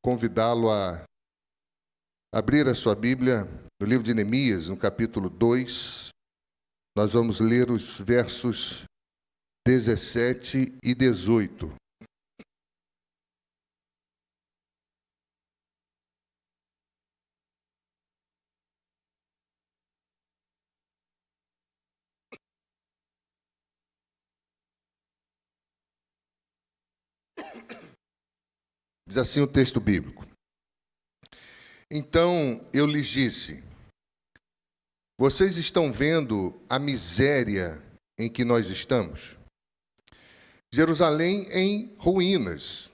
convidá-lo a abrir a sua Bíblia no livro de Neemias, no capítulo 2. Nós vamos ler os versos 17 e 18. Diz assim o texto bíblico: Então eu lhes disse: vocês estão vendo a miséria em que nós estamos? Jerusalém em ruínas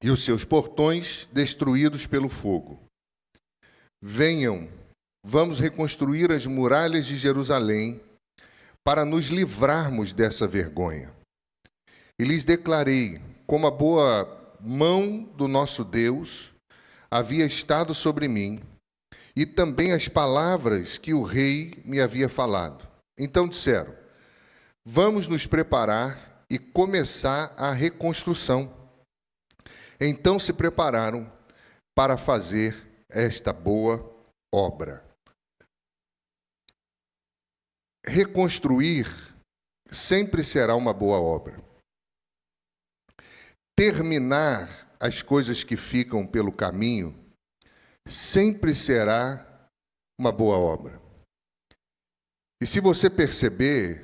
e os seus portões destruídos pelo fogo. Venham, vamos reconstruir as muralhas de Jerusalém para nos livrarmos dessa vergonha. E lhes declarei como a boa mão do nosso Deus havia estado sobre mim, e também as palavras que o rei me havia falado. Então disseram: vamos nos preparar e começar a reconstrução. Então se prepararam para fazer esta boa obra. Reconstruir sempre será uma boa obra. Terminar as coisas que ficam pelo caminho sempre será uma boa obra. E se você perceber,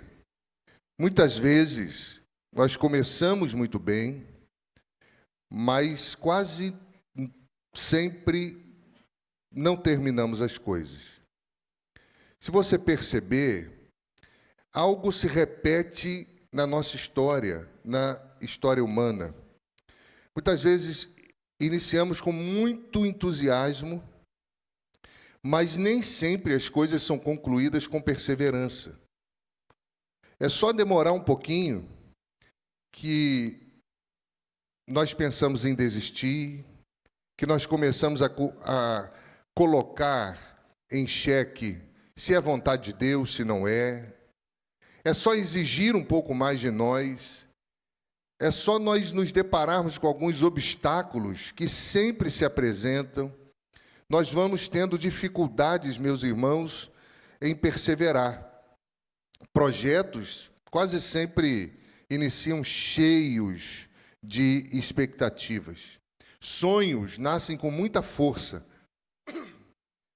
muitas vezes nós começamos muito bem, mas quase sempre não terminamos as coisas. Se você perceber, algo se repete na nossa história, na história humana. Muitas vezes iniciamos com muito entusiasmo, mas nem sempre as coisas são concluídas com perseverança. É só demorar um pouquinho que nós pensamos em desistir, que nós começamos a colocar em xeque se é vontade de Deus, se não é. É só exigir um pouco mais de nós. É só nós nos depararmos com alguns obstáculos que sempre se apresentam. Nós vamos tendo dificuldades, meus irmãos, em perseverar. Projetos quase sempre iniciam cheios de expectativas. Sonhos nascem com muita força.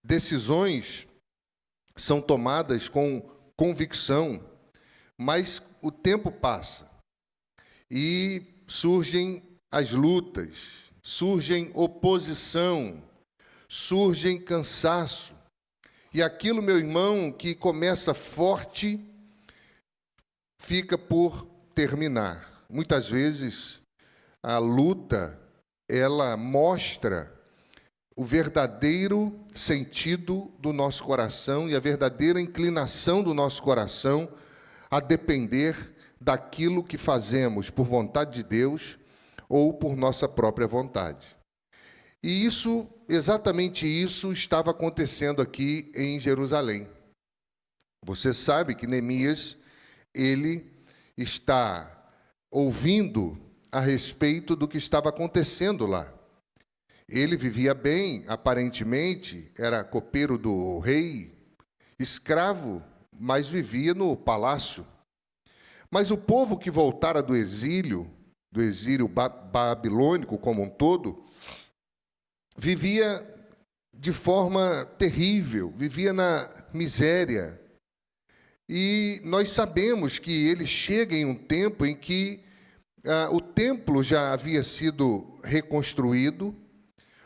Decisões são tomadas com convicção, mas o tempo passa. E surgem as lutas, surgem oposição, surgem cansaço. E aquilo, meu irmão, que começa forte, fica por terminar. Muitas vezes, a luta, ela mostra o verdadeiro sentido do nosso coração e a verdadeira inclinação do nosso coração a depender daquilo que fazemos por vontade de Deus ou por nossa própria vontade. E isso, exatamente isso, estava acontecendo aqui em Jerusalém. Você sabe que Neemias, ele está ouvindo a respeito do que estava acontecendo lá. Ele vivia bem, aparentemente, era copeiro do rei, escravo, mas vivia no palácio. Mas o povo que voltara do exílio babilônico como um todo, vivia de forma terrível, vivia na miséria. E nós sabemos que ele chega em um tempo em que o templo já havia sido reconstruído,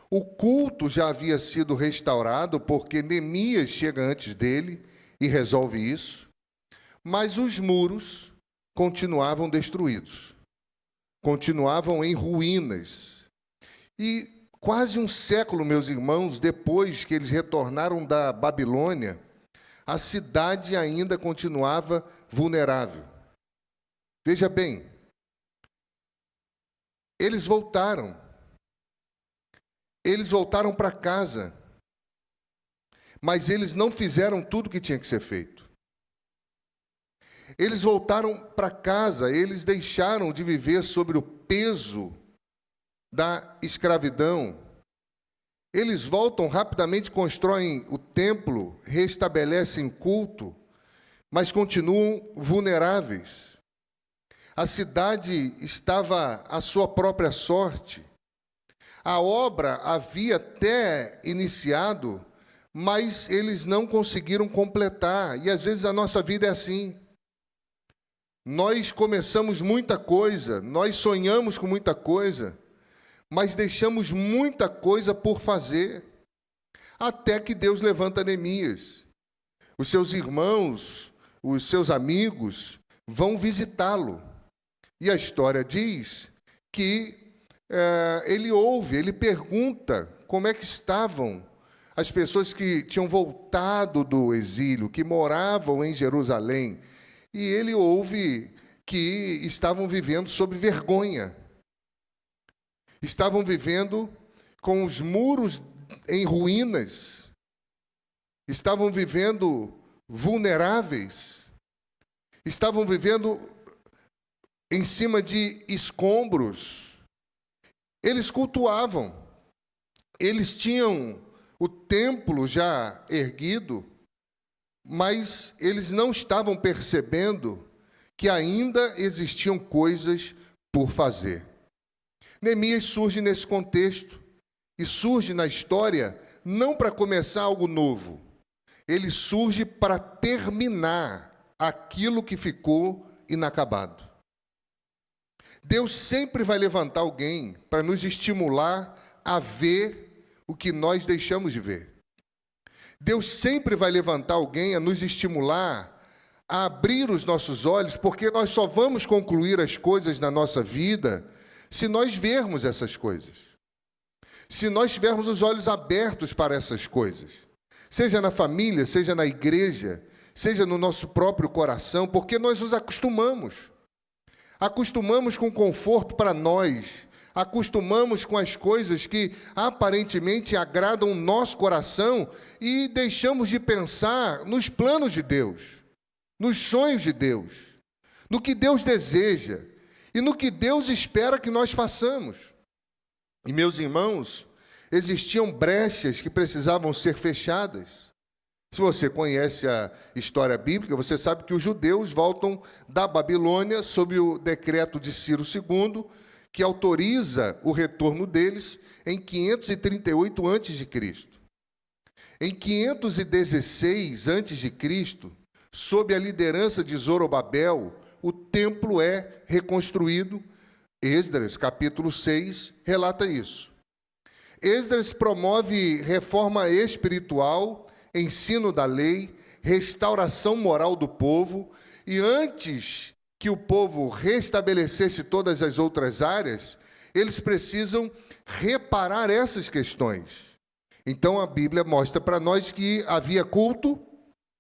o culto já havia sido restaurado, porque Neemias chega antes dele e resolve isso, mas os muros continuavam destruídos, continuavam em ruínas. E quase um século, meus irmãos, depois que eles retornaram da Babilônia, a cidade ainda continuava vulnerável. Veja bem, eles voltaram para casa, mas eles não fizeram tudo o que tinha que ser feito. Eles voltaram para casa, eles deixaram de viver sobre o peso da escravidão, Eles voltam rapidamente, constroem o templo, restabelecem culto, mas continuam vulneráveis. A cidade estava à sua própria sorte. A obra havia até iniciado, mas eles não conseguiram completar. E às vezes a nossa vida é assim. Nós começamos muita coisa, nós sonhamos com muita coisa, mas deixamos muita coisa por fazer, até que Deus levanta Neemias. Os seus irmãos, os seus amigos vão visitá-lo. E a história diz que ele ouve, ele pergunta como é que estavam as pessoas que tinham voltado do exílio, que moravam em Jerusalém. E ele ouve que estavam vivendo sob vergonha. Estavam vivendo com os muros em ruínas. Estavam vivendo vulneráveis. Estavam vivendo em cima de escombros. Eles cultuavam. Eles tinham o templo já erguido, mas eles não estavam percebendo que ainda existiam coisas por fazer. Neemias surge nesse contexto, e surge na história não para começar algo novo, ele surge para terminar aquilo que ficou inacabado. Deus sempre vai levantar alguém para nos estimular a ver o que nós deixamos de ver. Deus sempre vai levantar alguém a nos estimular a abrir os nossos olhos, porque nós só vamos concluir as coisas na nossa vida se nós vermos essas coisas. Se nós tivermos os olhos abertos para essas coisas. Seja na família, seja na igreja, seja no nosso próprio coração, porque nós nos acostumamos. Acostumamos com conforto para nós. Acostumamos com as coisas que aparentemente agradam o nosso coração e deixamos de pensar nos planos de Deus, nos sonhos de Deus, no que Deus deseja e no que Deus espera que nós façamos. E, meus irmãos, existiam brechas que precisavam ser fechadas. Se você conhece a história bíblica, você sabe que os judeus voltam da Babilônia sob o decreto de Ciro II, que autoriza o retorno deles em 538 a.C. Em 516 a.C., sob a liderança de Zorobabel, o templo é reconstruído. Esdras, capítulo 6, relata isso. Esdras promove reforma espiritual, ensino da lei, restauração moral do povo, e antes que o povo restabelecesse todas as outras áreas, eles precisam reparar essas questões. Então a Bíblia mostra para nós que havia culto,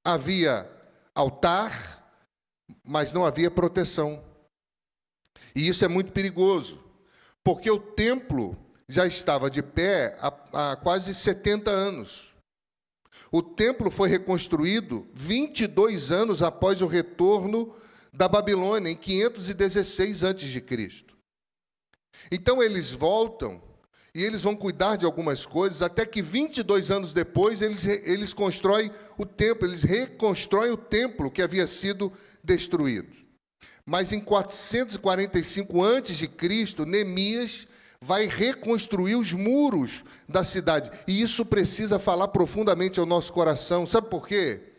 havia altar, mas não havia proteção. E isso é muito perigoso, porque o templo já estava de pé há quase 70 anos. O templo foi reconstruído 22 anos após o retorno da Babilônia, em 516 a.C. Então eles voltam e eles vão cuidar de algumas coisas, até que 22 anos depois eles constroem o templo, eles reconstroem o templo que havia sido destruído. Mas em 445 a.C., Neemias vai reconstruir os muros da cidade. E isso precisa falar profundamente ao nosso coração. Sabe por quê?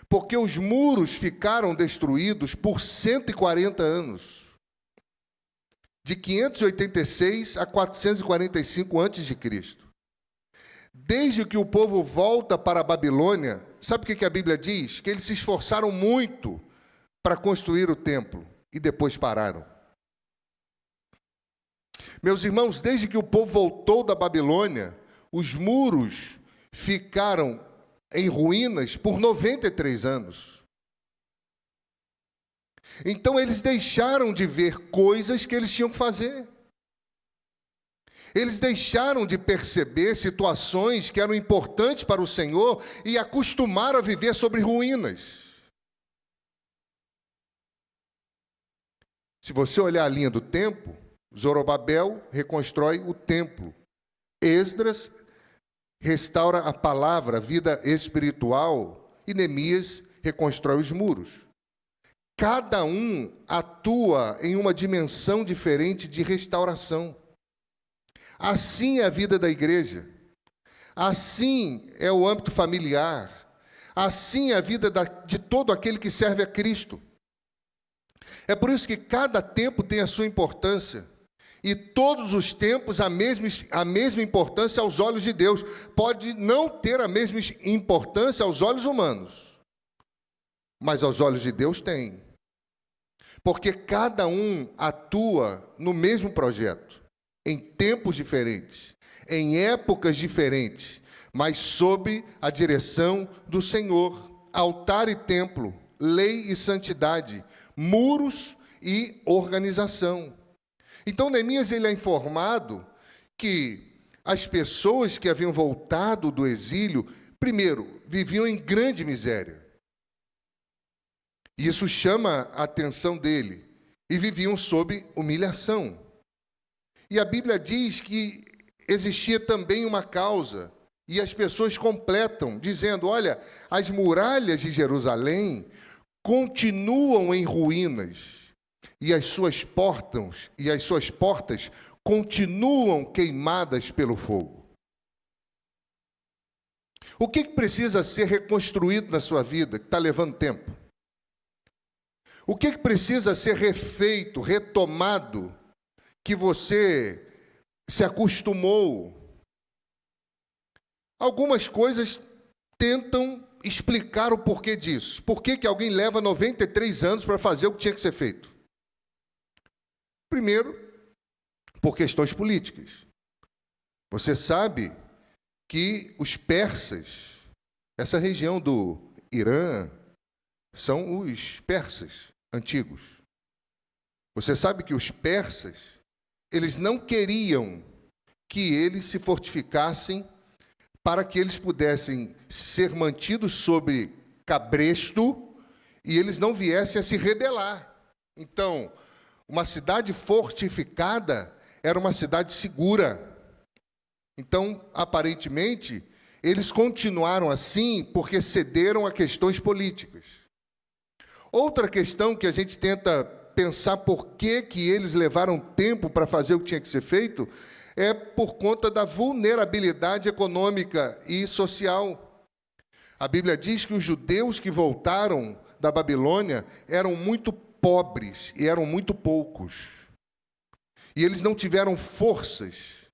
Porque os muros ficaram destruídos por 140 anos. De 586 a 445 a.C. Desde que o povo volta para a Babilônia, sabe o que a Bíblia diz? Que eles se esforçaram muito para construir o templo e depois pararam. Meus irmãos, desde que o povo voltou da Babilônia, os muros ficaram em ruínas por 93 anos. Então eles deixaram de ver coisas que eles tinham que fazer. Eles deixaram de perceber situações que eram importantes para o Senhor e acostumaram a viver sobre ruínas. Se você olhar a linha do tempo, Zorobabel reconstrói o templo. Esdras restaura a palavra, a vida espiritual, e Neemias reconstrói os muros. Cada um atua em uma dimensão diferente de restauração. Assim é a vida da igreja. Assim é o âmbito familiar. Assim é a vida de todo aquele que serve a Cristo. É por isso que cada tempo tem a sua importância. E todos os tempos a mesma importância aos olhos de Deus. Pode não ter a mesma importância aos olhos humanos, mas aos olhos de Deus tem. Porque cada um atua no mesmo projeto, em tempos diferentes, em épocas diferentes, mas sob a direção do Senhor. Altar e templo, lei e santidade, muros e organização. Então, Neemias ele é informado que as pessoas que haviam voltado do exílio, primeiro, viviam em grande miséria. Isso chama a atenção dele. E viviam sob humilhação. E a Bíblia diz que existia também uma causa. E as pessoas completam, dizendo, olha, as muralhas de Jerusalém continuam em ruínas. E as suas portas continuam queimadas pelo fogo. O que precisa ser reconstruído na sua vida, que está levando tempo? O que precisa ser refeito, retomado, que você se acostumou? Algumas coisas tentam explicar o porquê disso. Por que alguém leva 93 anos para fazer o que tinha que ser feito? Primeiro, por questões políticas. Você sabe que os persas, essa região do Irã, são os persas antigos. Você sabe que os persas, eles não queriam que eles se fortificassem para que eles pudessem ser mantidos sob cabresto e eles não viessem a se rebelar. Então, uma cidade fortificada era uma cidade segura. Então, aparentemente, eles continuaram assim porque cederam a questões políticas. Outra questão que a gente tenta pensar por que eles levaram tempo para fazer o que tinha que ser feito é por conta da vulnerabilidade econômica e social. A Bíblia diz que os judeus que voltaram da Babilônia eram muito pobres e eram muito poucos. E eles não tiveram forças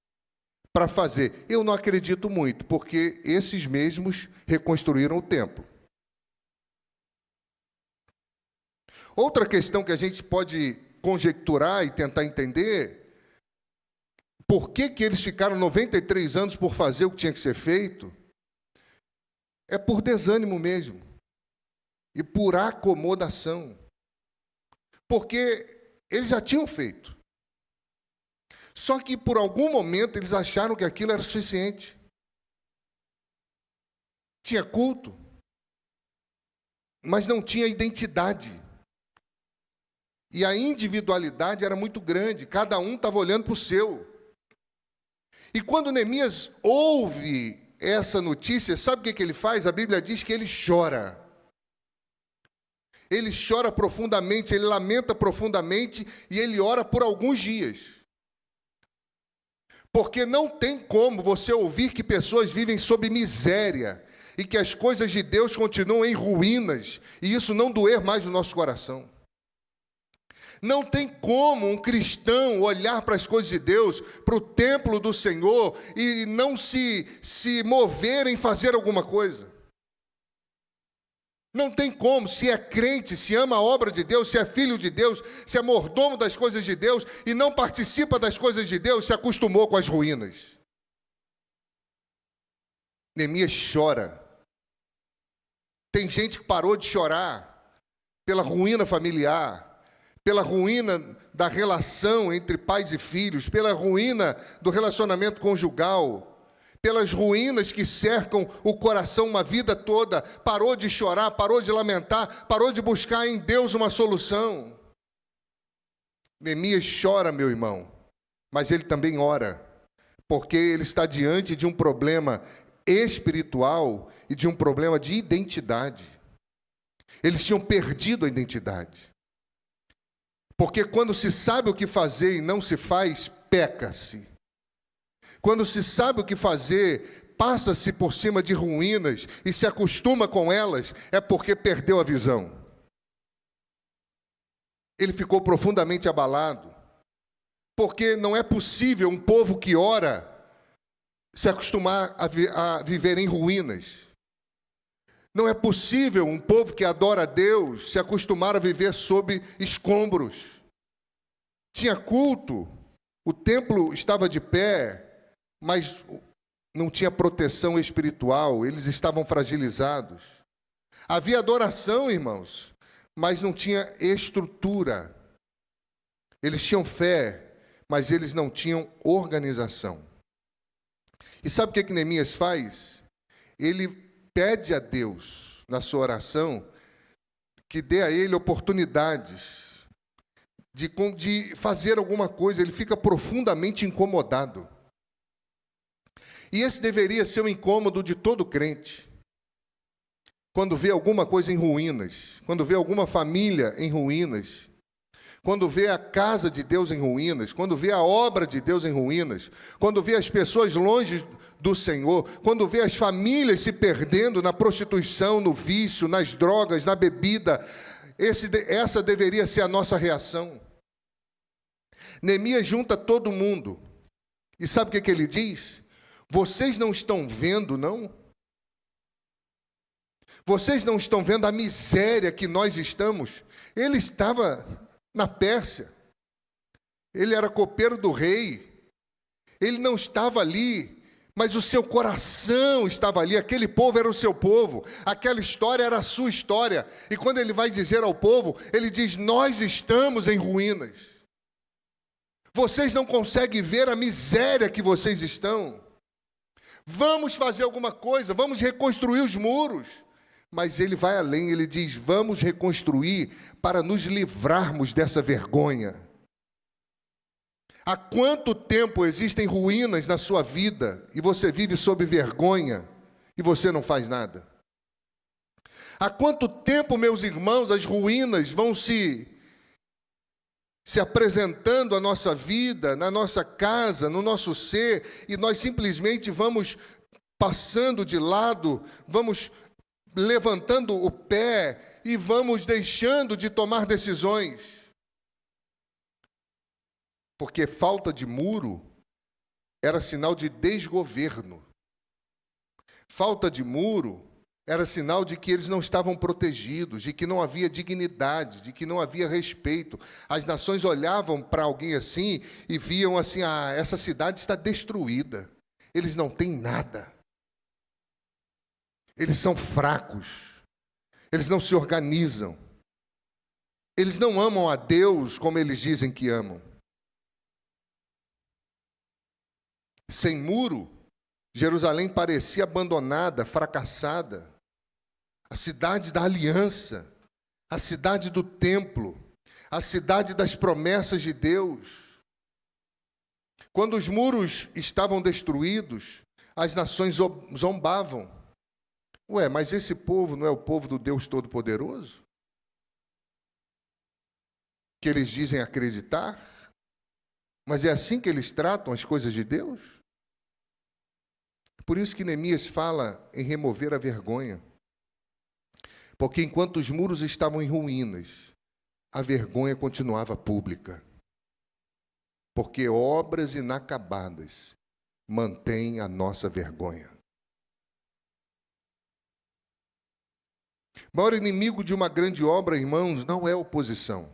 para fazer. Eu não acredito muito, porque esses mesmos reconstruíram o templo. Outra questão que a gente pode conjecturar e tentar entender, por que eles ficaram 93 anos por fazer o que tinha que ser feito, é por desânimo mesmo, e por acomodação. Porque eles já tinham feito. Só que por algum momento eles acharam que aquilo era suficiente. Tinha culto, mas não tinha identidade. E a individualidade era muito grande, cada um estava olhando para o seu. E quando Neemias ouve essa notícia, sabe o que ele faz? A Bíblia diz que ele chora. Ele chora profundamente, ele lamenta profundamente e ele ora por alguns dias. Porque não tem como você ouvir que pessoas vivem sob miséria e que as coisas de Deus continuam em ruínas e isso não doer mais no nosso coração. Não tem como um cristão olhar para as coisas de Deus, para o templo do Senhor e não se mover em fazer alguma coisa. Não tem como, se é crente, se ama a obra de Deus, se é filho de Deus, se é mordomo das coisas de Deus e não participa das coisas de Deus, se acostumou com as ruínas. Neemias chora. Tem gente que parou de chorar pela ruína familiar, pela ruína da relação entre pais e filhos, pela ruína do relacionamento conjugal, pelas ruínas que cercam o coração uma vida toda, parou de chorar, parou de lamentar, parou de buscar em Deus uma solução. Neemias chora, meu irmão, mas ele também ora, porque ele está diante de um problema espiritual e de um problema de identidade. Eles tinham perdido a identidade. Porque quando se sabe o que fazer e não se faz, peca-se. Quando se sabe o que fazer, passa-se por cima de ruínas e se acostuma com elas, é porque perdeu a visão. Ele ficou profundamente abalado, porque não é possível um povo que ora se acostumar a viver em ruínas. Não é possível um povo que adora a Deus se acostumar a viver sob escombros. Tinha culto, o templo estava de pé, mas não tinha proteção espiritual, eles estavam fragilizados. Havia adoração, irmãos, mas não tinha estrutura. Eles tinham fé, mas eles não tinham organização. E sabe o que Neemias faz? Ele pede a Deus, na sua oração, que dê a ele oportunidades de fazer alguma coisa. Ele fica profundamente incomodado. E esse deveria ser o incômodo de todo crente. Quando vê alguma coisa em ruínas, quando vê alguma família em ruínas, quando vê a casa de Deus em ruínas, quando vê a obra de Deus em ruínas, quando vê as pessoas longe do Senhor, quando vê as famílias se perdendo na prostituição, no vício, nas drogas, na bebida, essa deveria ser a nossa reação. Neemias junta todo mundo, e sabe o que ele diz? Vocês não estão vendo, não? Vocês não estão vendo a miséria que nós estamos? Ele estava na Pérsia, ele era copeiro do rei, ele não estava ali, mas o seu coração estava ali, aquele povo era o seu povo, aquela história era a sua história, e quando ele vai dizer ao povo, ele diz, nós estamos em ruínas, vocês não conseguem ver a miséria que vocês estão, vamos fazer alguma coisa, vamos reconstruir os muros. Mas ele vai além, ele diz, vamos reconstruir para nos livrarmos dessa vergonha. Há quanto tempo existem ruínas na sua vida e você vive sob vergonha e você não faz nada? Há quanto tempo, meus irmãos, as ruínas vão se apresentando à nossa vida, na nossa casa, no nosso ser, e nós simplesmente vamos passando de lado, vamos levantando o pé e vamos deixando de tomar decisões. Porque falta de muro era sinal de desgoverno. Falta de muro era sinal de que eles não estavam protegidos, de que não havia dignidade, de que não havia respeito. As nações olhavam para alguém assim e viam assim, essa cidade está destruída. Eles não têm nada. Eles são fracos, eles não se organizam, eles não amam a Deus como eles dizem que amam. Sem muro, Jerusalém parecia abandonada, fracassada. A cidade da aliança, a cidade do templo, a cidade das promessas de Deus. Quando os muros estavam destruídos, as nações zombavam. Ué, mas esse povo não é o povo do Deus Todo-Poderoso? Que eles dizem acreditar? Mas é assim que eles tratam as coisas de Deus? Por isso que Neemias fala em remover a vergonha. Porque enquanto os muros estavam em ruínas, a vergonha continuava pública. Porque obras inacabadas mantêm a nossa vergonha. O maior inimigo de uma grande obra, irmãos, não é a oposição.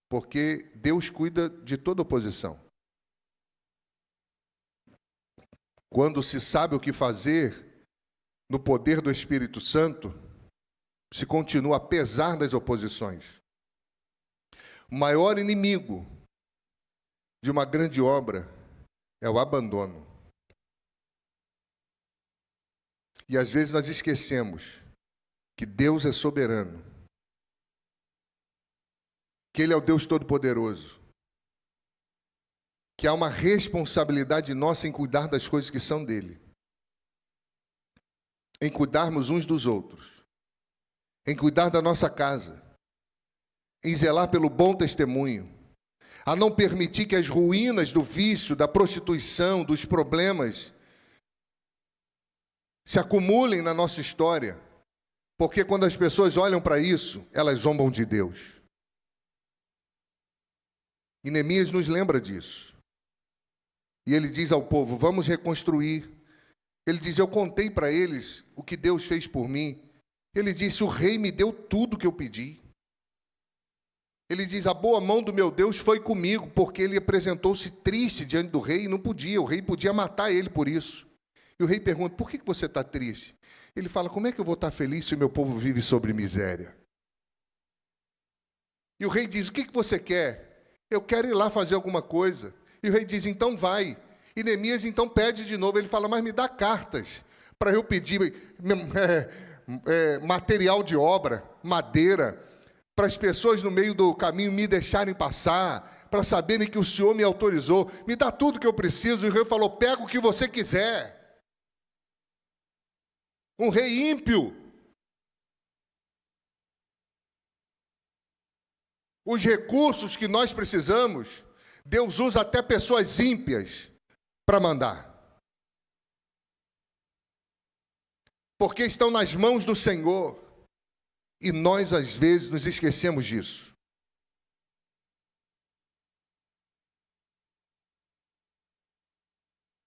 Porque Deus cuida de toda oposição. Quando se sabe o que fazer, no poder do Espírito Santo, se continua apesar das oposições. O maior inimigo de uma grande obra é o abandono. E às vezes nós esquecemos que Deus é soberano, que Ele é o Deus Todo-Poderoso, que há uma responsabilidade nossa em cuidar das coisas que são dele. em cuidarmos uns dos outros, em cuidar da nossa casa, em zelar pelo bom testemunho, a não permitir que as ruínas do vício, da prostituição, dos problemas se acumulem na nossa história, porque quando as pessoas olham para isso, elas zombam de Deus. E Neemias nos lembra disso. E ele diz ao povo, vamos reconstruir. Ele diz, eu contei para eles o que Deus fez por mim. Ele disse, o rei me deu tudo que eu pedi. Ele diz, a boa mão do meu Deus foi comigo, porque ele apresentou-se triste diante do rei e não podia. O rei podia matar ele por isso. E o rei pergunta, por que você está triste? Ele fala, como é que eu vou estar feliz se o meu povo vive sobre miséria? E o rei diz, o que você quer? Eu quero ir lá fazer alguma coisa. E o rei diz, então vai. E Neemias então pede de novo. Ele fala, mas me dá cartas para eu pedir material de obra, madeira, para as pessoas no meio do caminho me deixarem passar, para saberem que o Senhor me autorizou. Me dá tudo que eu preciso. E o rei falou, pega o que você quiser. Um rei ímpio. Os recursos que nós precisamos, Deus usa até pessoas ímpias para mandar. Porque estão nas mãos do Senhor. E nós, às vezes, nos esquecemos disso.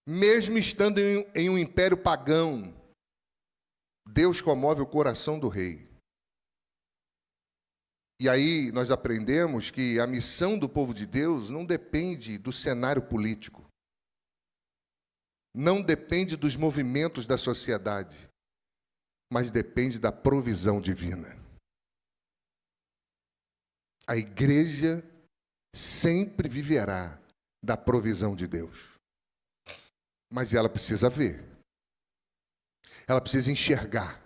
Mesmo estando em um império pagão, Deus comove o coração do rei. E aí nós aprendemos que a missão do povo de Deus não depende do cenário político. Não depende dos movimentos da sociedade, mas depende da provisão divina. A igreja sempre viverá da provisão de Deus. Mas ela precisa ver. Ela precisa enxergar.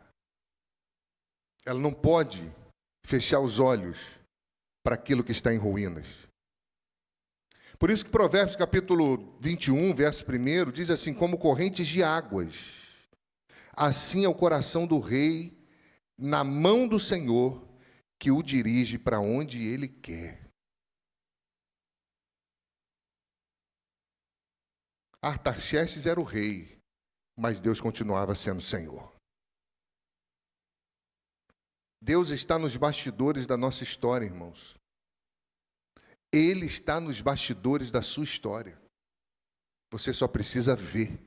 Ela não pode fechar os olhos para aquilo que está em ruínas. Por isso que Provérbios capítulo 21, verso 1, diz assim, como correntes de águas, assim é o coração do rei na mão do Senhor, que o dirige para onde ele quer. Artaxerxes era o rei, mas Deus continuava sendo Senhor. Deus está nos bastidores da nossa história, irmãos. Ele está nos bastidores da sua história. Você só precisa ver.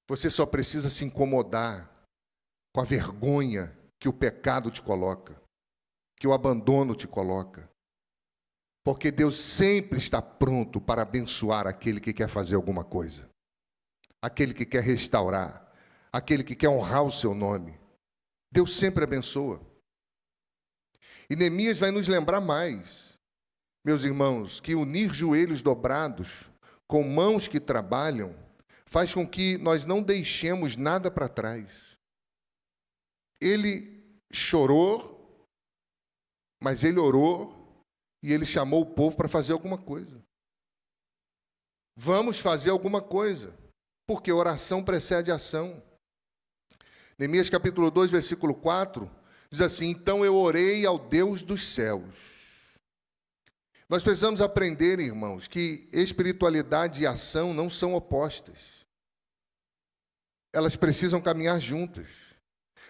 Você só precisa se incomodar com a vergonha que o pecado te coloca, que o abandono te coloca. Porque Deus sempre está pronto para abençoar aquele que quer fazer alguma coisa. Aquele que quer restaurar, aquele que quer honrar o seu nome. Deus sempre abençoa. E Neemias vai nos lembrar mais, meus irmãos, que unir joelhos dobrados com mãos que trabalham faz com que nós não deixemos nada para trás. Ele chorou, mas ele orou e ele chamou o povo para fazer alguma coisa. Vamos fazer alguma coisa, porque oração precede ação. Neemias capítulo 2, versículo 4, diz assim, então eu orei ao Deus dos céus. Nós precisamos aprender, irmãos, que espiritualidade e ação não são opostas. Elas precisam caminhar juntas.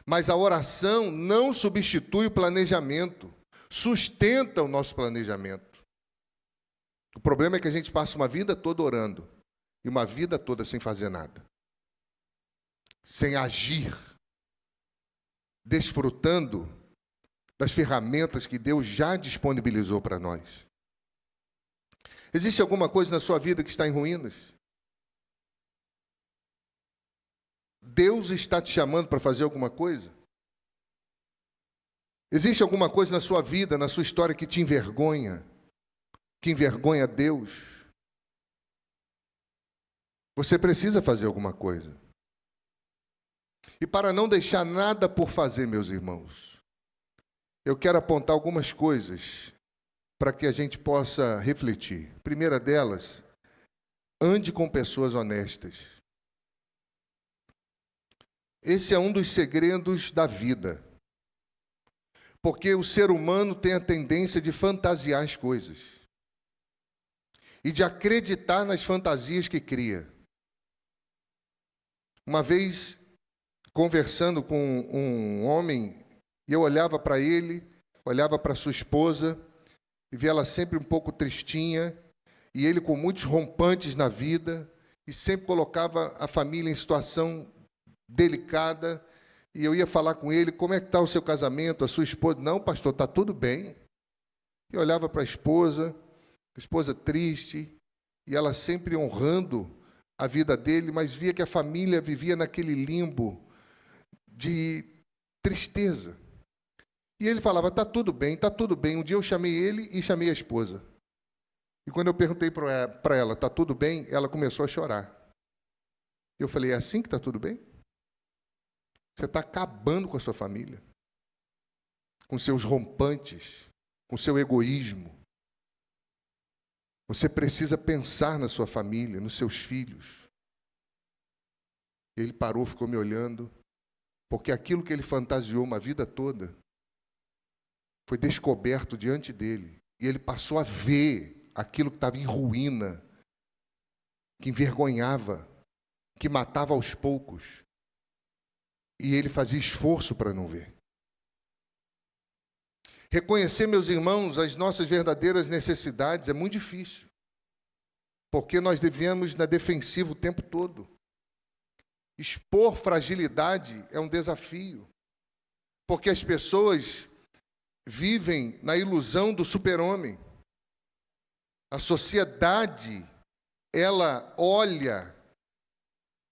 Mas a oração não substitui o planejamento, sustenta o nosso planejamento. O problema é que a gente passa uma vida toda orando e uma vida toda sem fazer nada. Sem agir. Desfrutando das ferramentas que Deus já disponibilizou para nós. Existe alguma coisa na sua vida que está em ruínas? Deus está te chamando para fazer alguma coisa? Existe alguma coisa na sua vida, na sua história que te envergonha? Que envergonha Deus? Você precisa fazer alguma coisa. E para não deixar nada por fazer, meus irmãos, eu quero apontar algumas coisas para que a gente possa refletir. Primeira delas, ande com pessoas honestas. Esse é um dos segredos da vida. Porque o ser humano tem a tendência de fantasiar as coisas e de acreditar nas fantasias que cria. Uma vez, conversando com um homem, eu olhava para ele, olhava para sua esposa, e via ela sempre um pouco tristinha, e ele com muitos rompantes na vida, e sempre colocava a família em situação delicada. E eu ia falar com ele: como é que está o seu casamento, a sua esposa? Não, pastor, está tudo bem. E olhava para a esposa triste, e ela sempre honrando a vida dele, mas via que a família vivia naquele limbo de tristeza. E ele falava: está tudo bem, está tudo bem. Um dia eu chamei ele e chamei a esposa. E quando eu perguntei para ela: está tudo bem? Ela começou a chorar. Eu falei: é assim que está tudo bem? Você está acabando com a sua família, com seus rompantes, com seu egoísmo. Você precisa pensar na sua família, nos seus filhos. Ele parou, ficou me olhando, porque aquilo que ele fantasiou uma vida toda foi descoberto diante dele. E ele passou a ver aquilo que estava em ruína, que envergonhava, que matava aos poucos. E ele fazia esforço para não ver. Reconhecer, meus irmãos, as nossas verdadeiras necessidades é muito difícil, porque nós vivemos na defensiva o tempo todo. Expor fragilidade é um desafio, porque as pessoas vivem na ilusão do super-homem. A sociedade, ela olha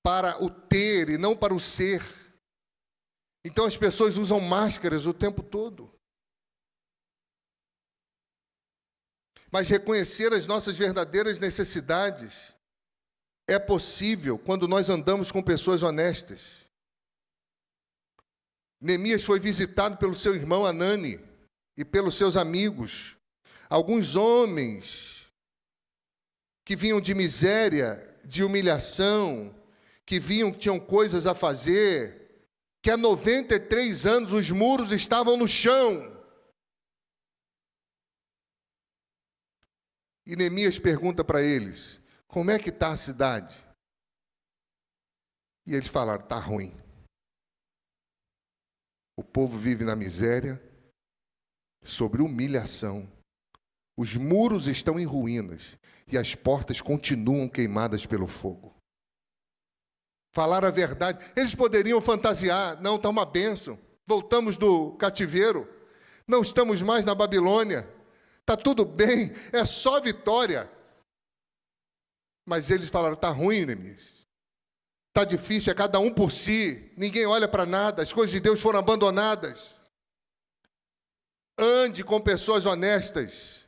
para o ter e não para o ser. Então as pessoas usam máscaras o tempo todo. Mas reconhecer as nossas verdadeiras necessidades é possível quando nós andamos com pessoas honestas. Neemias foi visitado pelo seu irmão Hanani e pelos seus amigos, alguns homens que vinham de miséria, de humilhação, que tinham coisas a fazer, que há 93 anos os muros estavam no chão. E Neemias pergunta para eles: como é que está a cidade? E eles falaram: está ruim. O povo vive na miséria, sobre humilhação. Os muros estão em ruínas e as portas continuam queimadas pelo fogo. Falar a verdade. Eles poderiam fantasiar: não, está uma bênção, voltamos do cativeiro, não estamos mais na Babilônia, está tudo bem, é só vitória. Mas eles falaram: está ruim, Neemias, está difícil, é cada um por si, ninguém olha para nada, as coisas de Deus foram abandonadas. Ande com pessoas honestas.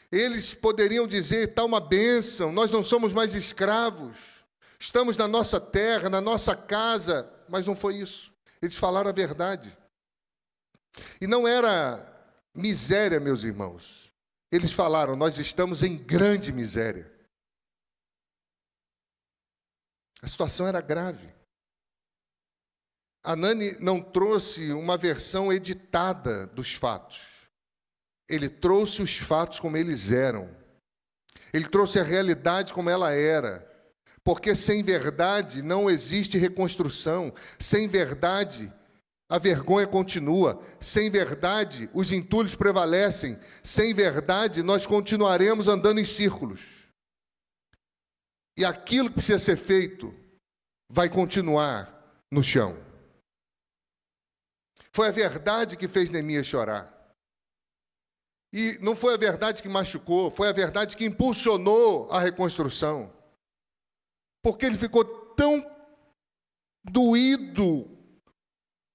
Eles poderiam dizer: está uma bênção, nós não somos mais escravos, estamos na nossa terra, na nossa casa. Mas não foi isso. Eles falaram a verdade. E não era miséria, meus irmãos. Eles falaram: nós estamos em grande miséria. A situação era grave. Hanani não trouxe uma versão editada dos fatos. Ele trouxe os fatos como eles eram. Ele trouxe a realidade como ela era. Porque sem verdade não existe reconstrução. Sem verdade, a vergonha continua. Sem verdade, os entulhos prevalecem. Sem verdade, nós continuaremos andando em círculos. E aquilo que precisa ser feito vai continuar no chão. Foi a verdade que fez Neemias chorar. E não foi a verdade que machucou, foi a verdade que impulsionou a reconstrução. Porque ele ficou tão doído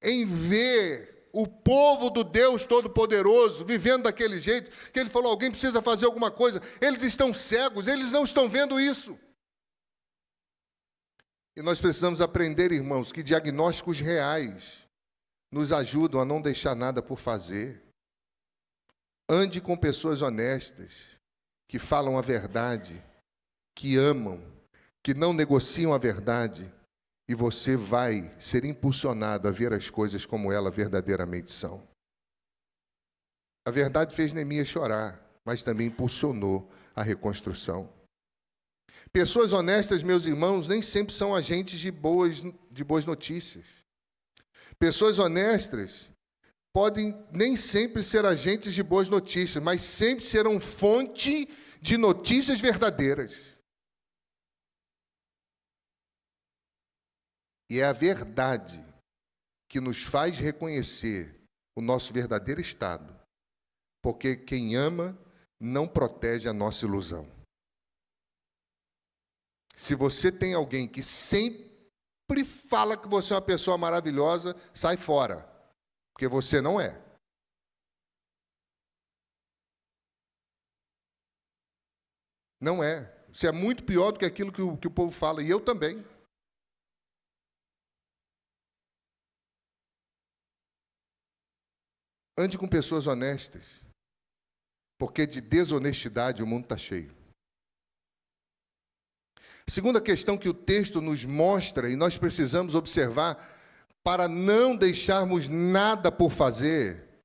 em ver o povo do Deus Todo-Poderoso vivendo daquele jeito, que ele falou: alguém precisa fazer alguma coisa. Eles estão cegos, eles não estão vendo isso. E nós precisamos aprender, irmãos, que diagnósticos reais nos ajudam a não deixar nada por fazer. Ande com pessoas honestas, que falam a verdade, que amam, que não negociam a verdade e você vai ser impulsionado a ver as coisas como elas verdadeiramente são. A verdade fez Neemias chorar, mas também impulsionou a reconstrução. Pessoas honestas, meus irmãos, nem sempre são agentes de boas notícias. Pessoas honestas podem nem sempre ser agentes de boas notícias, mas sempre serão fonte de notícias verdadeiras. E é a verdade que nos faz reconhecer o nosso verdadeiro estado, porque quem ama não protege a nossa ilusão. Se você tem alguém que sempre fala que você é uma pessoa maravilhosa, sai fora, porque você não é. Não é. Você é muito pior do que aquilo que o povo fala, e eu também. Ande com pessoas honestas, porque de desonestidade o mundo está cheio. A segunda questão que o texto nos mostra, e nós precisamos observar, para não deixarmos nada por fazer,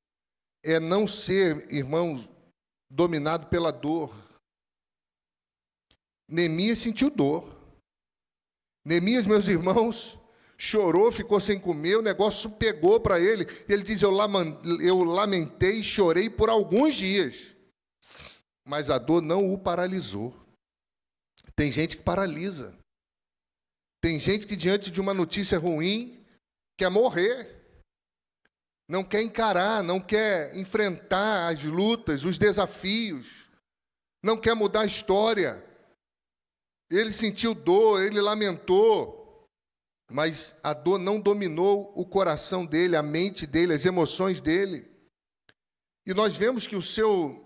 é não ser, irmãos, dominado pela dor. Neemias sentiu dor. Neemias, meus irmãos, chorou, ficou sem comer, o negócio pegou para ele. Ele diz, eu lamentei e chorei por alguns dias. Mas a dor não o paralisou. Tem gente que paralisa. Tem gente que, diante de uma notícia ruim, quer morrer. Não quer encarar, não quer enfrentar as lutas, os desafios. Não quer mudar a história. Ele sentiu dor, ele lamentou, mas a dor não dominou o coração dele, a mente dele, as emoções dele. E nós vemos que o seu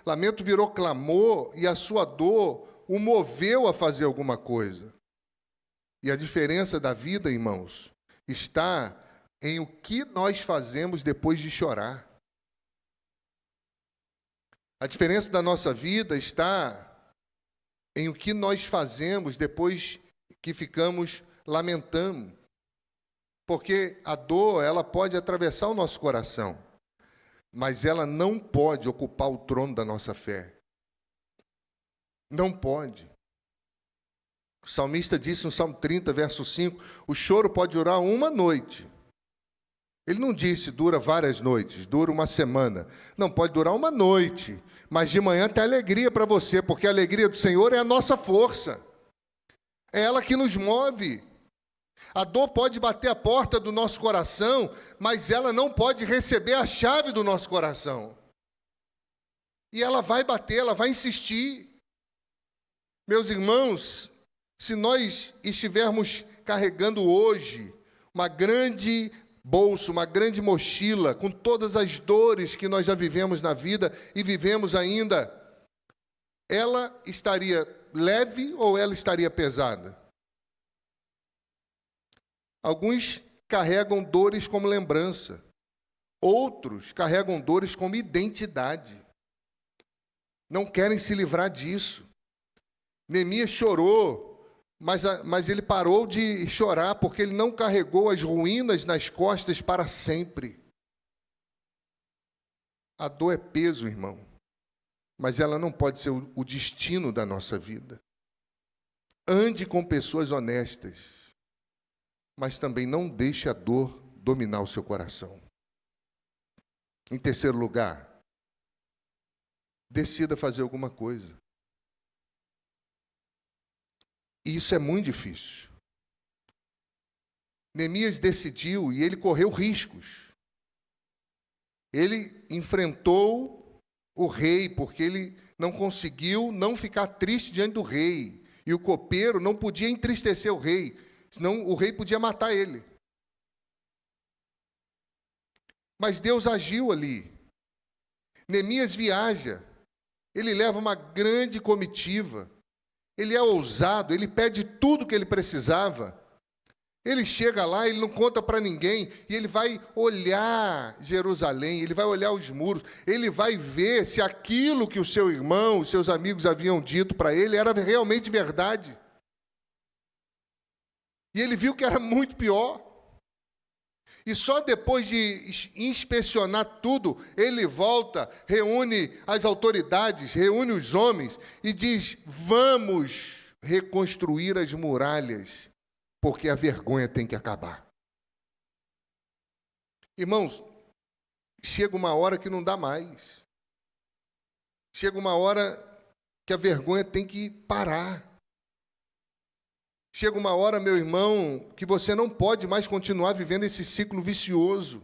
lamento virou clamor e a sua dor o moveu a fazer alguma coisa. E a diferença da vida, irmãos, está em o que nós fazemos depois de chorar. A diferença da nossa vida está em o que nós fazemos depois que ficamos lamentando. Porque a dor, ela pode atravessar o nosso coração, mas ela não pode ocupar o trono da nossa fé. Não pode. O salmista disse no Salmo 30, verso 5, o choro pode durar uma noite. Ele não disse, dura várias noites, dura uma semana. Não, pode durar uma noite, mas de manhã tem alegria para você, porque a alegria do Senhor é a nossa força. É ela que nos move. A dor pode bater a porta do nosso coração, mas ela não pode receber a chave do nosso coração. E ela vai bater, ela vai insistir. Meus irmãos, se nós estivermos carregando hoje uma grande bolsa, uma grande mochila, com todas as dores que nós já vivemos na vida e vivemos ainda, ela estaria leve ou ela estaria pesada? Alguns carregam dores como lembrança, outros carregam dores como identidade. Não querem se livrar disso. Neemias chorou, mas ele parou de chorar porque ele não carregou as ruínas nas costas para sempre. A dor é peso, irmão, mas ela não pode ser o destino da nossa vida. Ande com pessoas honestas, mas também não deixe a dor dominar o seu coração. Em terceiro lugar, decida fazer alguma coisa. E isso é muito difícil. Neemias decidiu e ele correu riscos. Ele enfrentou o rei, porque ele não conseguiu não ficar triste diante do rei. E o copeiro não podia entristecer o rei, senão o rei podia matar ele. Mas Deus agiu ali. Neemias viaja. Ele leva uma grande comitiva. Ele é ousado, ele pede tudo que ele precisava. Ele chega lá, ele não conta para ninguém, e ele vai olhar Jerusalém, ele vai olhar os muros, ele vai ver se aquilo que o seu irmão, os seus amigos haviam dito para ele era realmente verdade. E ele viu que era muito pior. E só depois de inspecionar tudo, ele volta, reúne as autoridades, reúne os homens e diz: vamos reconstruir as muralhas, porque a vergonha tem que acabar. Irmãos, chega uma hora que não dá mais. Chega uma hora que a vergonha tem que parar. Chega uma hora, meu irmão, que você não pode mais continuar vivendo esse ciclo vicioso.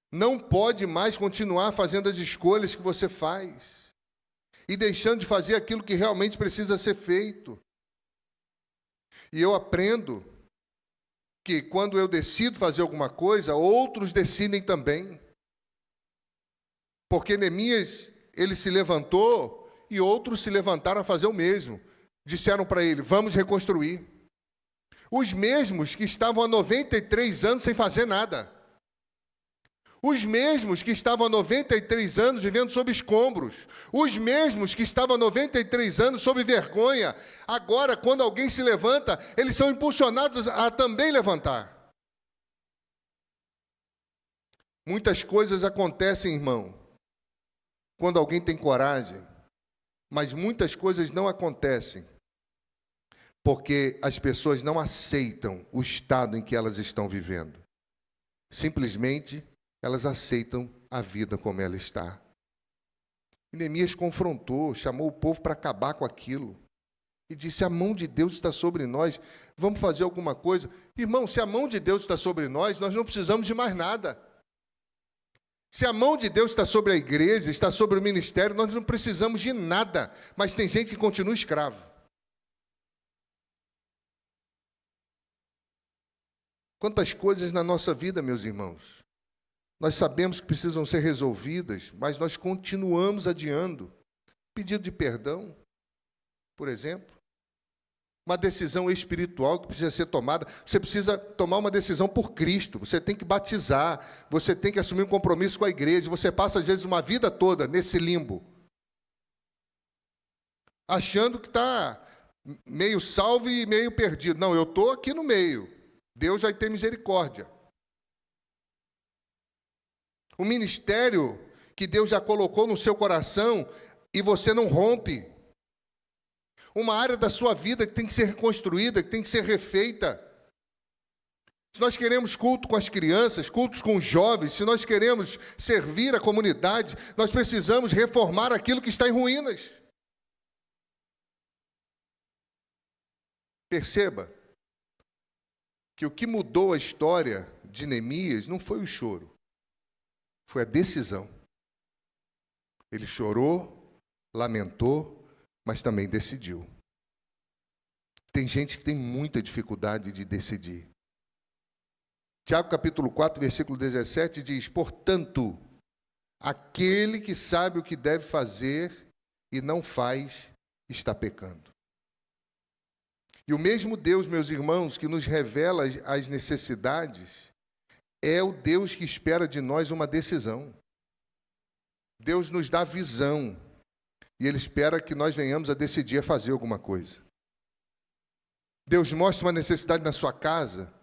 Não pode mais continuar fazendo as escolhas que você faz e deixando de fazer aquilo que realmente precisa ser feito. E eu aprendo que quando eu decido fazer alguma coisa, outros decidem também. Porque Neemias, ele se levantou e outros se levantaram a fazer o mesmo. Disseram para ele: vamos reconstruir. Os mesmos que estavam há 93 anos sem fazer nada. Os mesmos que estavam há 93 anos vivendo sob escombros. Os mesmos que estavam há 93 anos sob vergonha. Agora, quando alguém se levanta, eles são impulsionados a também levantar. Muitas coisas acontecem, irmão, quando alguém tem coragem. Mas muitas coisas não acontecem porque as pessoas não aceitam o estado em que elas estão vivendo. Simplesmente, elas aceitam a vida como ela está. E Neemias confrontou, chamou o povo para acabar com aquilo. E disse: a mão de Deus está sobre nós, vamos fazer alguma coisa. Irmão, se a mão de Deus está sobre nós não precisamos de mais nada. Se a mão de Deus está sobre a igreja, está sobre o ministério, nós não precisamos de nada. Mas tem gente que continua escravo. Quantas coisas na nossa vida, meus irmãos, nós sabemos que precisam ser resolvidas, mas nós continuamos adiando. Pedido de perdão, por exemplo. Uma decisão espiritual que precisa ser tomada. Você precisa tomar uma decisão por Cristo. Você tem que batizar. Você tem que assumir um compromisso com a igreja. Você passa, às vezes, uma vida toda nesse limbo, achando que está meio salvo e meio perdido. Não, eu estou aqui no meio. Deus vai ter misericórdia. O ministério que Deus já colocou no seu coração e você não rompe. Uma área da sua vida que tem que ser reconstruída, que tem que ser refeita. Se nós queremos culto com as crianças, cultos com os jovens, se nós queremos servir a comunidade, nós precisamos reformar aquilo que está em ruínas. Perceba que o que mudou a história de Neemias não foi o choro, foi a decisão. Ele chorou, lamentou, mas também decidiu. Tem gente que tem muita dificuldade de decidir. Tiago capítulo 4, versículo 17 diz: portanto, aquele que sabe o que deve fazer e não faz, está pecando. E o mesmo Deus, meus irmãos, que nos revela as necessidades, é o Deus que espera de nós uma decisão. Deus nos dá visão, e Ele espera que nós venhamos a decidir a fazer alguma coisa. Deus mostra uma necessidade na sua casa,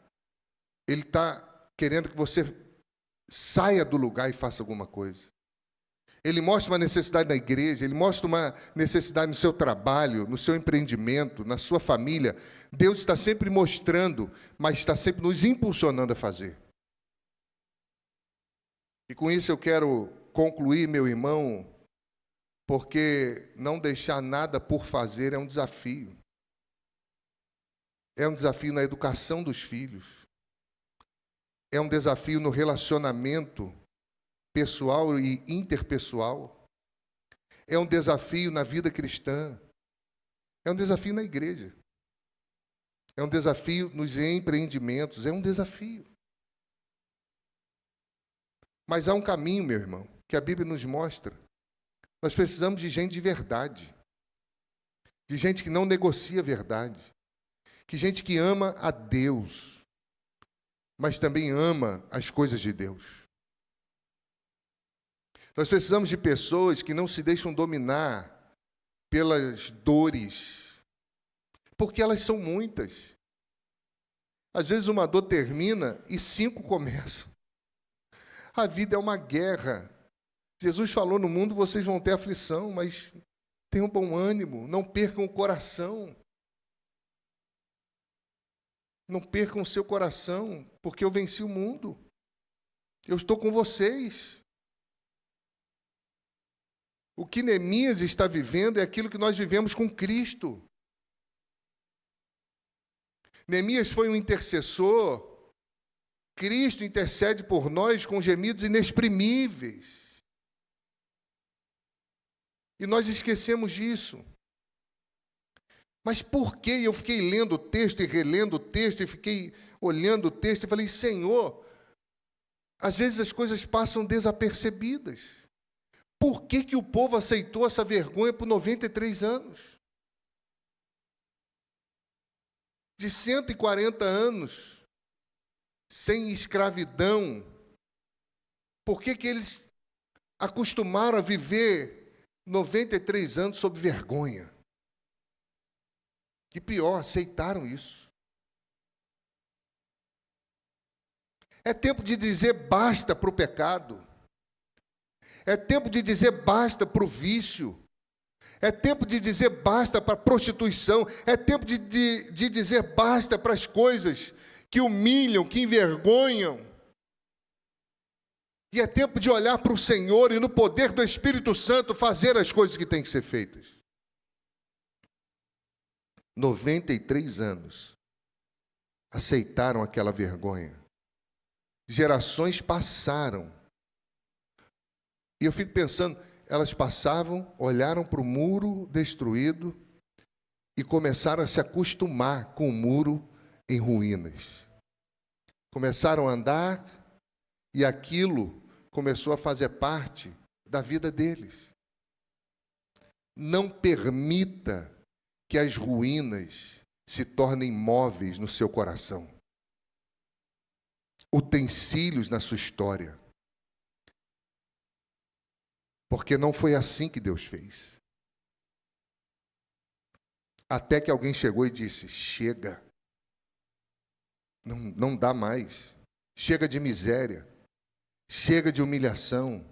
Ele está querendo que você saia do lugar e faça alguma coisa. Ele mostra uma necessidade na igreja, Ele mostra uma necessidade no seu trabalho, no seu empreendimento, na sua família. Deus está sempre mostrando, mas está sempre nos impulsionando a fazer. E com isso eu quero concluir, meu irmão, porque não deixar nada por fazer é um desafio. É um desafio na educação dos filhos. É um desafio no relacionamento pessoal e interpessoal. É um desafio na vida cristã. É um desafio na igreja. É um desafio nos empreendimentos. É um desafio. Mas há um caminho, meu irmão, que a Bíblia nos mostra. Nós precisamos de gente de verdade. De gente que não negocia a verdade. De gente que ama a Deus, mas também ama as coisas de Deus. Nós precisamos de pessoas que não se deixam dominar pelas dores, porque elas são muitas. Às vezes uma dor termina e 5 começam. A vida é uma guerra. Jesus falou: no mundo vocês vão ter aflição, mas tenham bom ânimo, não percam o coração. Não percam o seu coração, porque eu venci o mundo. Eu estou com vocês. O que Neemias está vivendo é aquilo que nós vivemos com Cristo. Neemias foi um intercessor. Cristo intercede por nós com gemidos inexprimíveis. E nós esquecemos disso. Mas por que eu fiquei lendo o texto e relendo o texto, e fiquei olhando o texto e falei: Senhor, às vezes as coisas passam desapercebidas. Por que o povo aceitou essa vergonha por 93 anos? De 140 anos, sem escravidão, por que eles acostumaram a viver 93 anos sob vergonha? E pior, aceitaram isso. É tempo de dizer basta para o pecado. É tempo de dizer basta para o vício. É tempo de dizer basta para a prostituição. É tempo de dizer basta para as coisas que humilham, que envergonham. E é tempo de olhar para o Senhor e no poder do Espírito Santo fazer as coisas que têm que ser feitas. 93 anos aceitaram aquela vergonha. Gerações passaram. E eu fico pensando, elas passavam, olharam para o muro destruído e começaram a se acostumar com o muro em ruínas. Começaram a andar e aquilo começou a fazer parte da vida deles. Não permita que as ruínas se tornem móveis no seu coração, utensílios na sua história. Porque não foi assim que Deus fez. Até que alguém chegou e disse: chega, não dá mais, chega de miséria, chega de humilhação,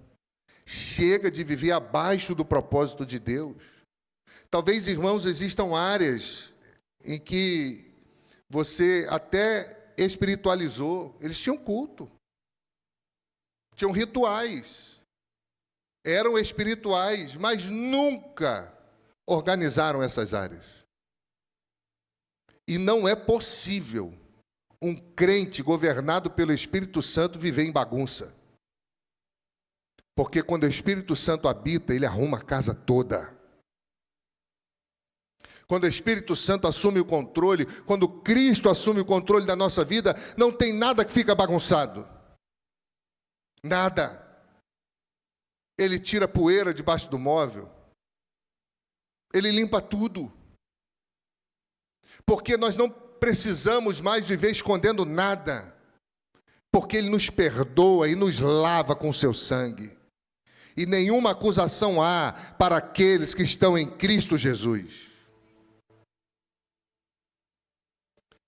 chega de viver abaixo do propósito de Deus. Talvez, irmãos, existam áreas em que você até espiritualizou. Eles tinham culto, tinham rituais, eram espirituais, mas nunca organizaram essas áreas. E não é possível um crente governado pelo Espírito Santo viver em bagunça. Porque quando o Espírito Santo habita, ele arruma a casa toda. Quando o Espírito Santo assume o controle, quando Cristo assume o controle da nossa vida, não tem nada que fica bagunçado. Nada. Ele tira a poeira debaixo do móvel. Ele limpa tudo. Porque nós não precisamos mais viver escondendo nada. Porque Ele nos perdoa e nos lava com o seu sangue. E nenhuma acusação há para aqueles que estão em Cristo Jesus.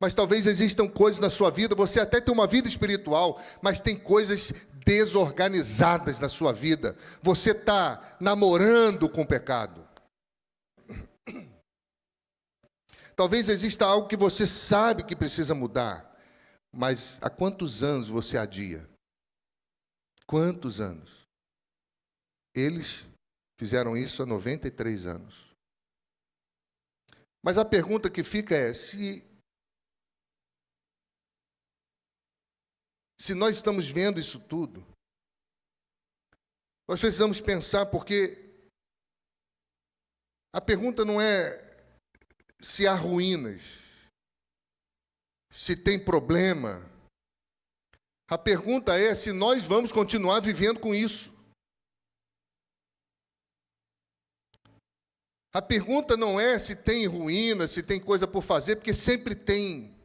Mas talvez existam coisas na sua vida, você até tem uma vida espiritual, mas tem coisas desorganizadas na sua vida. Você está namorando com o pecado. Talvez exista algo que você sabe que precisa mudar, mas há quantos anos você adia? Quantos anos? Eles fizeram isso há 93 anos. Mas a pergunta que fica é, se nós estamos vendo isso tudo, nós precisamos pensar, porque a pergunta não é se há ruínas, se tem problema. A pergunta é se nós vamos continuar vivendo com isso. A pergunta não é se tem ruína, se tem coisa por fazer, porque sempre tem.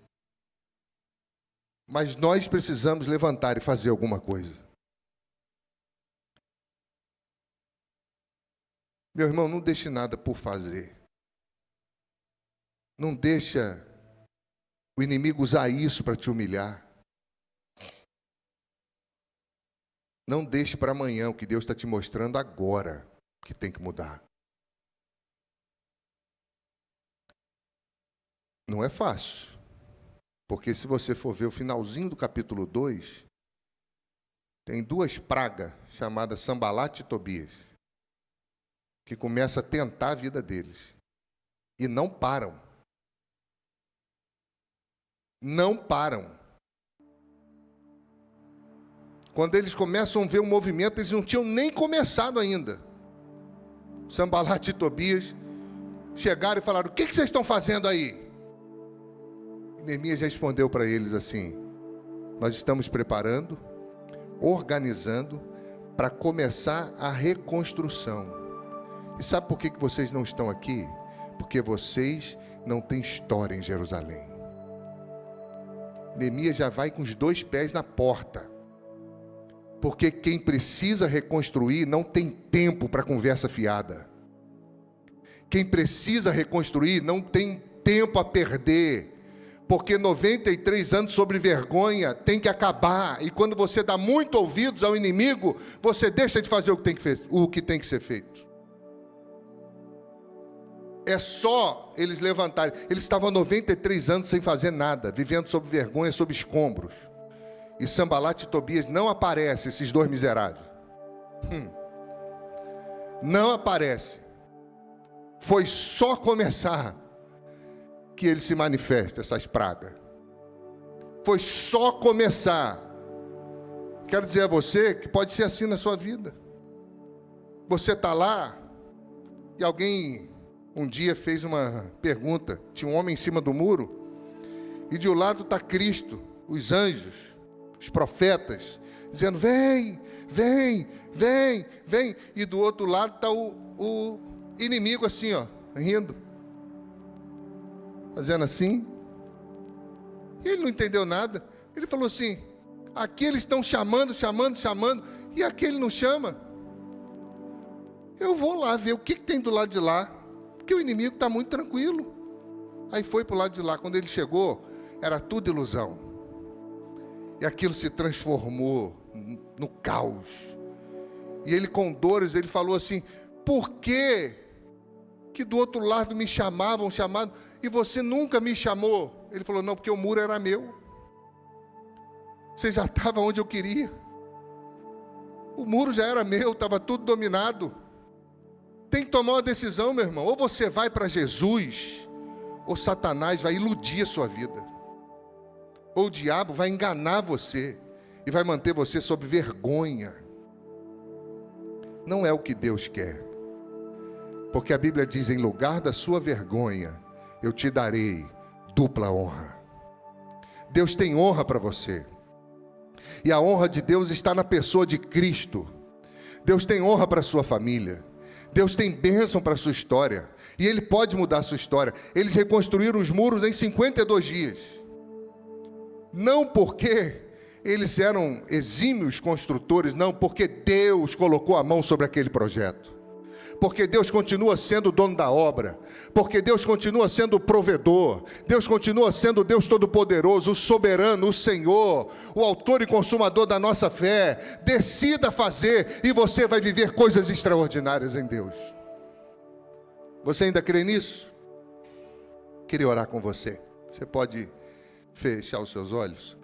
Mas nós precisamos levantar e fazer alguma coisa. Meu irmão, não deixe nada por fazer. Não deixa o inimigo usar isso para te humilhar. Não deixe para amanhã o que Deus está te mostrando agora, que tem que mudar. Não é fácil, porque se você for ver o finalzinho do capítulo 2, tem duas pragas chamadas Sambalate e Tobias, que começam a tentar a vida deles, e não param. Não param. Quando eles começam a ver o movimento, eles não tinham nem começado ainda. Sambalate e Tobias chegaram e falaram: o que vocês estão fazendo aí? E Neemias respondeu para eles assim: nós estamos preparando, organizando para começar a reconstrução. E sabe por que vocês não estão aqui? Porque vocês não têm história em Jerusalém. Neemias já vai com os 2 pés na porta. Porque quem precisa reconstruir não tem tempo para conversa fiada. Quem precisa reconstruir não tem tempo a perder. Porque 93 anos sobre vergonha tem que acabar. E quando você dá muito ouvidos ao inimigo, você deixa de fazer o que tem que ser feito. É só eles levantarem. Eles estavam 93 anos sem fazer nada, vivendo sob vergonha, sob escombros. E Sambalate e Tobias não aparecem, esses 2 miseráveis. Não aparecem. Foi só começar que ele se manifesta, essas pragas. Foi só começar. Quero dizer a você que pode ser assim na sua vida. Você está lá e alguém um dia fez uma pergunta. Tinha um homem em cima do muro e de um lado está Cristo, os anjos, os profetas, dizendo: vem, vem, vem, vem. E do outro lado está o inimigo assim, ó, rindo, fazendo assim. E ele não entendeu nada. Ele falou assim: aqui eles estão chamando, e aquele não chama. Eu vou lá ver o que tem do lado de lá, porque o inimigo está muito tranquilo. Aí foi para o lado de lá. Quando ele chegou, era tudo ilusão. E aquilo se transformou no caos. E ele, com dores, ele falou assim: por que do outro lado me chamavam, e você nunca me chamou? Ele falou: não, porque o muro era meu. Você já estava onde eu queria. O muro já era meu, estava tudo dominado. Tem que tomar uma decisão, meu irmão. Ou você vai para Jesus, ou Satanás vai iludir a sua vida. Ou o diabo vai enganar você e vai manter você sob vergonha. Não é o que Deus quer. Porque a Bíblia diz: em lugar da sua vergonha, eu te darei dupla honra. Deus tem honra para você. E a honra de Deus está na pessoa de Cristo. Deus tem honra para a sua família. Deus tem bênção para a sua história. E Ele pode mudar a sua história. Eles reconstruíram os muros em 52 dias. Não porque eles eram exímios construtores, não, porque Deus colocou a mão sobre aquele projeto. Porque Deus continua sendo o dono da obra. Porque Deus continua sendo o provedor. Deus continua sendo o Deus Todo-Poderoso, o soberano, o Senhor, o autor e consumador da nossa fé. Decida fazer e você vai viver coisas extraordinárias em Deus. Você ainda crê nisso? Queria orar com você. Você pode fechar os seus olhos?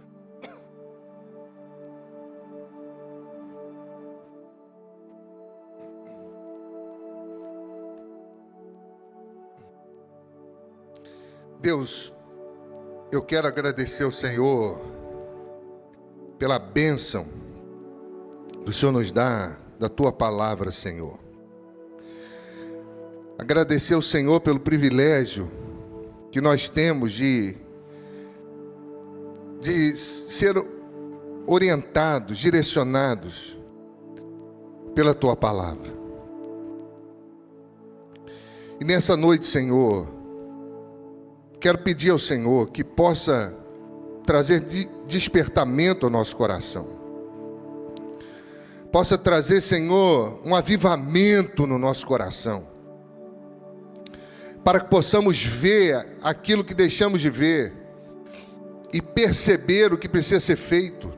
Deus, eu quero agradecer ao Senhor pela bênção que o Senhor nos dá da Tua palavra, Senhor. Agradecer ao Senhor pelo privilégio que nós temos de ser orientados, direcionados pela Tua palavra. E nessa noite, Senhor, quero pedir ao Senhor que possa trazer despertamento ao nosso coração. Possa trazer, Senhor, um avivamento no nosso coração. Para que possamos ver aquilo que deixamos de ver. e perceber o que precisa ser feito.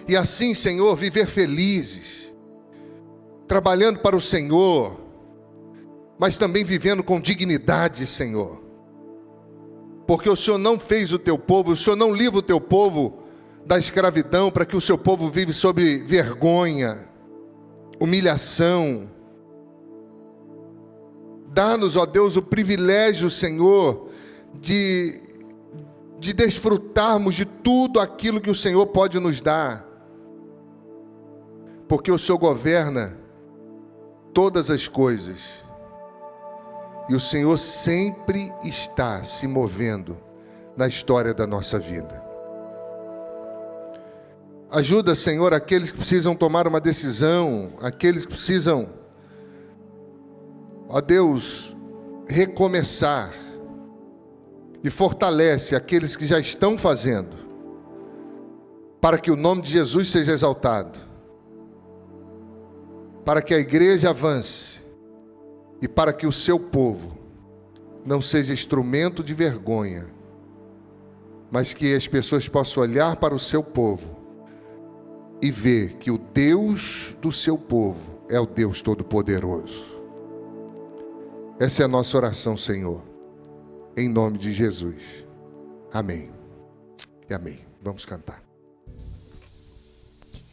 E assim, Senhor, viver felizes, trabalhando para o Senhor, mas também vivendo com dignidade, Senhor. Porque o Senhor não fez o teu povo, o Senhor não livra o teu povo da escravidão para que o seu povo vive sob vergonha, humilhação. Dá-nos, ó Deus, o privilégio, Senhor, de desfrutarmos de tudo aquilo que o Senhor pode nos dar. Porque o Senhor governa todas as coisas. E o Senhor sempre está se movendo na história da nossa vida. Ajuda, Senhor, aqueles que precisam tomar uma decisão, aqueles que precisam, ó Deus, recomeçar. E fortalece aqueles que já estão fazendo, para que o nome de Jesus seja exaltado, para que a igreja avance e para que o seu povo não seja instrumento de vergonha, mas que as pessoas possam olhar para o seu povo e ver que o Deus do seu povo é o Deus Todo-Poderoso. Essa é a nossa oração, Senhor, em nome de Jesus. Amém e amém. Vamos cantar.